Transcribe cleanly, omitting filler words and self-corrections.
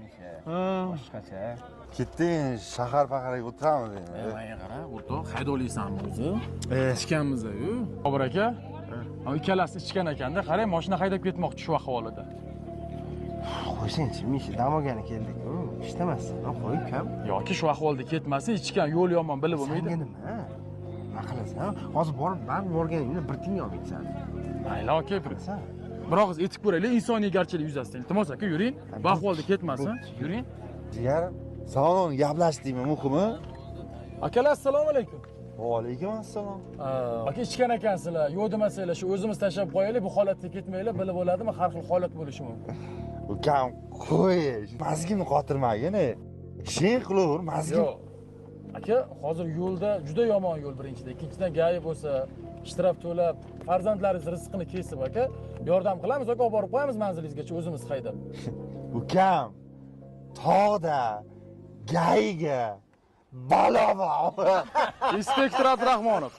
Misha. Ha. Boshqacha. Ketding, shahar paharga o'tiramiz endi. Menga qara, o'rtoq, haydoliysanmi o'zi? Ichganmiz-ku. Bobur aka. Ikkalasi ichgan ekanda, qarang, mashina haydab ketmoqchi shu ahvolida. Qo'ysin-chi, Misha, dam olgani keldik-ku. Ishtamasdan qo'y ukam. Yoki shu ahvolda ketmasa, ichgan yo'l yomon bilib bo'lmaydi. Senga nima? Nima qilasan? Hozir borganingda bir tinga olib ketsan. Mayli aka, bir og'iz etib ko'raylik, insoniy garchilik yuzasidan. Iltimos aka, yuring. Bu ahvolda ketmasin. Yuring. Jigarim, salom gaplashdingmi, muhimi? Akalar, assalomu alaykum. Va alaykum assalom. Aka ichgan ekansizlar, yo'q demasanglar, shu o'zimiz tashlab qo'yaylik, bu holatga ketmaylik, bilib bo'ladimi? Har xil holat bo'lishi mumkin. Ukam, qo'y, mazgimni qotirmagin. Ishing qilaver, mazgim. Yo'q. Aka, hozir yo'lda juda yomon yo'l birinchidan, ikkinchidan g'ayi bo'lsa, ishtirab to'lab, farzandlaringiz rizqini kesib aka, yordam qilamiz aka, olib borib qo'yamiz manzilingizgacha o'zimiz haydab. Ukam, tog'da, gayiga, balo bor. Inspektor Abdurahmonov.